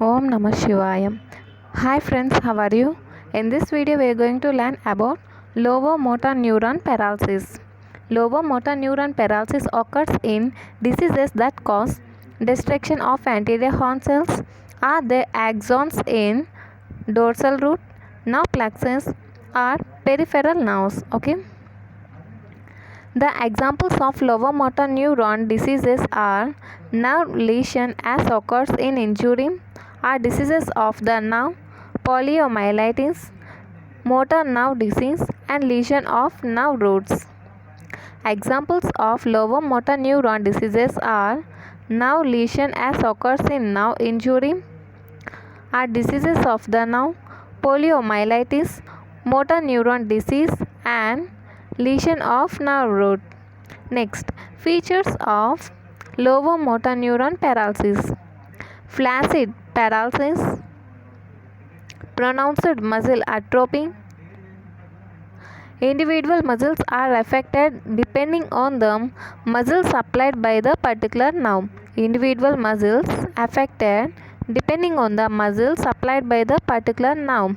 Om Namah Shivaya. Hi friends, how are you? In this video we are going to learn about lower motor neuron paralysis. Lower motor neuron paralysis occurs in diseases that cause destruction of anterior horn cells or the axons in dorsal root, nerve plexus or peripheral nerves. Okay. The examples of lower motor neuron diseases are nerve lesion as occurs in injury or diseases of the nerve, poliomyelitis, motor nerve disease and lesion of nerve roots. Examples of lower motor neuron diseases are nerve lesion as occurs in nerve injury or diseases of the nerve, poliomyelitis, motor neuron disease and lesion of nerve root. Next, features of lower motor neuron paralysis. Flaccid paralysis, pronounced muscle atrophy. Individual muscles are affected depending on the muscle supplied by the particular nerve. Individual muscles affected depending on the muscle supplied by the particular nerve.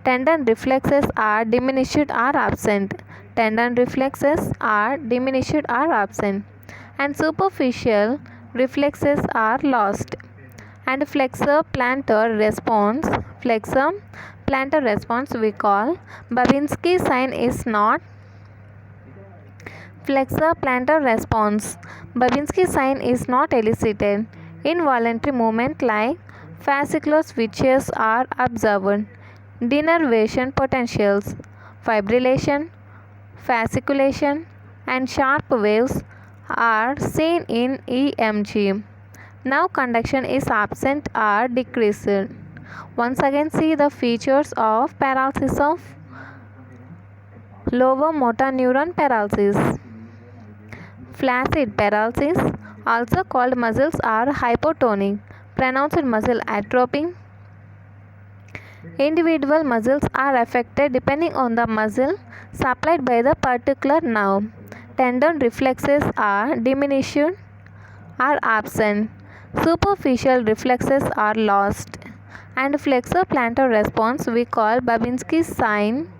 Tendon reflexes are diminished or absent. Tendon reflexes are diminished or absent. And superficial reflexes are lost. And flexor plantar response we call Babinski sign is not. Flexor plantar response Babinski sign is not elicited. Involuntary movement like fascicular switches are observed. Denervation potentials, fibrillation, fasciculation and sharp waves are seen in EMG. Nerve conduction is absent or decreased. Once again, see the features of paralysis of lower motor neuron paralysis. Flaccid paralysis, also called muscles are hypotonic, pronounced muscle atrophy. Individual muscles are affected depending on the muscle supplied by the particular nerve. Tendon reflexes are diminished or absent. Superficial reflexes are lost. And flexor plantar response we call Babinski sign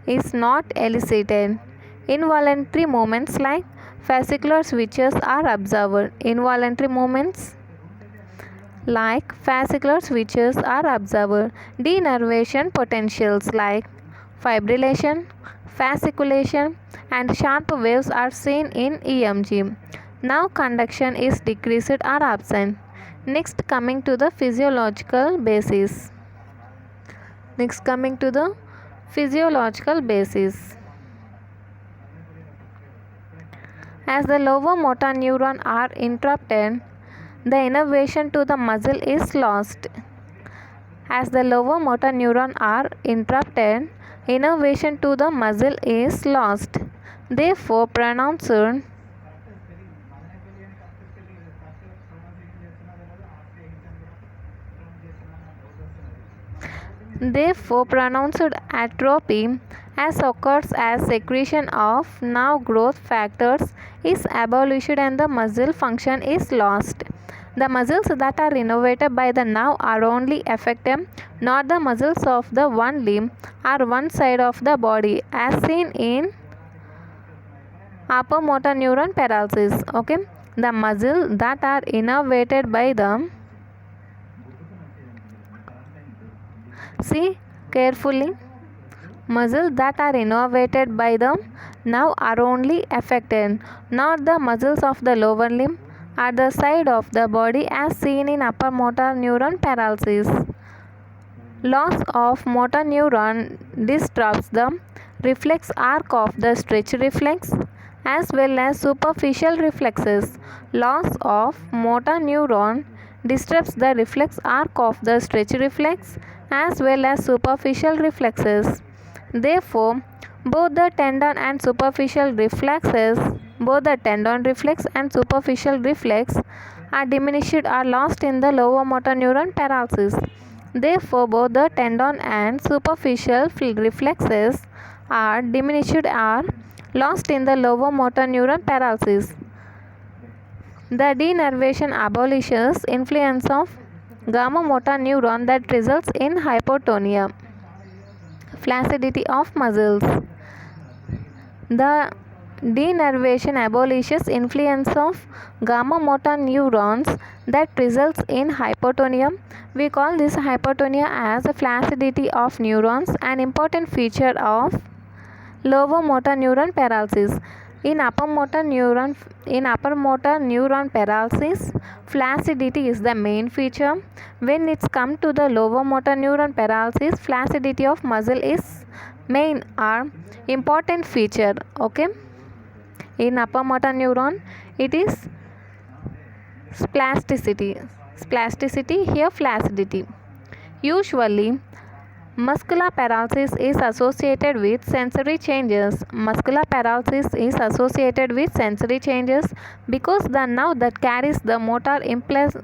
is not elicited. Involuntary movements like fascicular switches are observed. Involuntary movements like fascicular switches are observed. Denervation potentials like fibrillation, fasciculation and sharp waves are seen in EMG. Nerve conduction is decreased or absent. Next, coming to the physiological basis. As the lower motor neuron are interrupted, the innervation to the muscle is lost. As the lower motor neuron are interrupted, innervation to the muscle is lost. Therefore, pronounced atrophy as occurs as secretion of nerve growth factors is abolished and the muscle function is lost. The muscles that are innervated by the nerve are only affected, not the muscles of the one limb or one side of the body as seen in upper motor neuron paralysis. Okay, the muscles that are innervated by the See carefully. Muscles that are innervated by the nerve are only affected, not the muscles of the lower limb or the side of the body as seen in upper motor neuron paralysis. Loss of motor neuron disrupts the reflex arc of the stretch reflex as well as superficial reflexes. Loss of motor neuron disrupts the reflex arc of the stretch reflex as well as superficial reflexes. Therefore, both the tendon reflex and superficial reflex are diminished or lost in the lower motor neuron paralysis. Therefore, both the tendon and superficial reflexes are diminished or lost in the lower motor neuron paralysis. The denervation abolishes influence of gamma motor neuron that results in hypotonia, flaccidity of muscles. The denervation abolishes influence of gamma motor neurons that results in hypotonia. We call this hypotonia as a flaccidity of neurons, an important feature of lower motor neuron paralysis. In upper motor neuron paralysis, flaccidity is the main feature. When it's come to the lower motor neuron paralysis, flaccidity of muscle is main or important feature. Okay. In upper motor neuron, it is spasticity. Here flaccidity. Usually, muscular paralysis is associated with sensory changes. Muscular paralysis is associated with sensory changes because the nerve that carries the motor impulses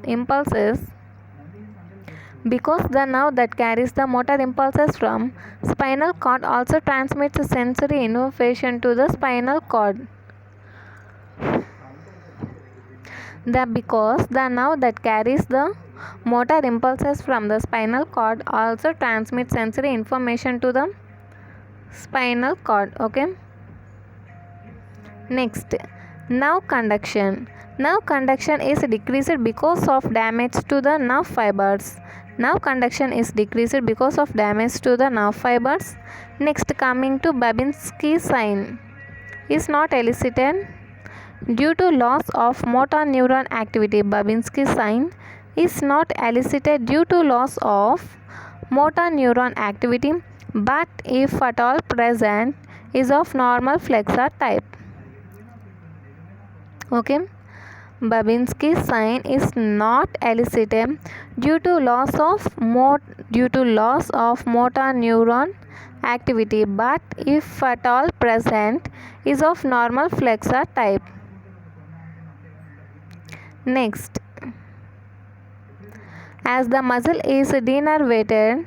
from spinal cord also transmits sensory information to the spinal cord. Because the nerve that carries the motor impulses from the spinal cord also transmits sensory information to the spinal cord. Okay. Next, nerve conduction. Nerve conduction is decreased because of damage to the nerve fibers. Nerve conduction is decreased because of damage to the nerve fibers. Next, coming to Babinski sign is not elicited due to loss of motor neuron activity. Babinski sign is not elicited due to loss of motor neuron activity, but if at all present, is of normal flexor type. Okay. Babinski sign is not elicited due to loss of motor neuron activity, but if at all present, is of normal flexor type. Next, as the muscle is denervated,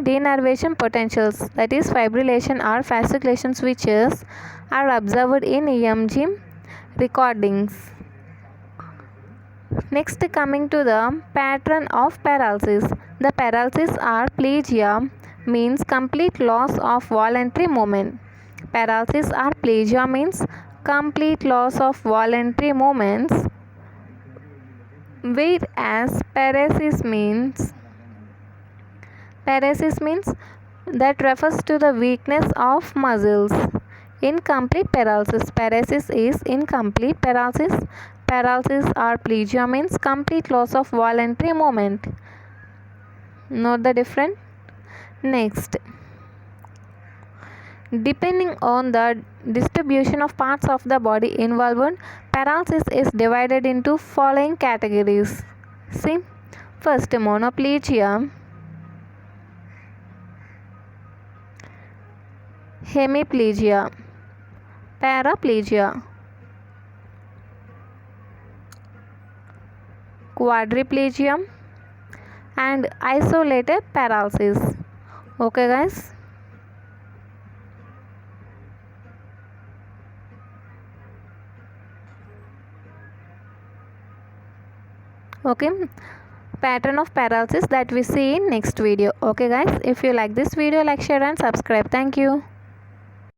denervation potentials, that is fibrillation or fasciculation switches, are observed in EMG recordings. Next, coming to the pattern of paralysis. The paralysis or plegia means complete loss of voluntary movement. Paralysis or plegia means complete loss of voluntary movements, whereas paresis means that refers to the weakness of muscles. Incomplete paralysis. Paresis is incomplete paralysis. Paralysis or plegia means complete loss of voluntary movement. Note the difference. Next, depending on the distribution of parts of the body involved, paralysis is divided into following categories. See, first, monoplegia, hemiplegia, paraplegia, quadriplegia, and isolated paralysis. Okay, guys. Okay, pattern of paralysis that we see in next video. Okay guys, if you like this video, like, share and subscribe. Thank you.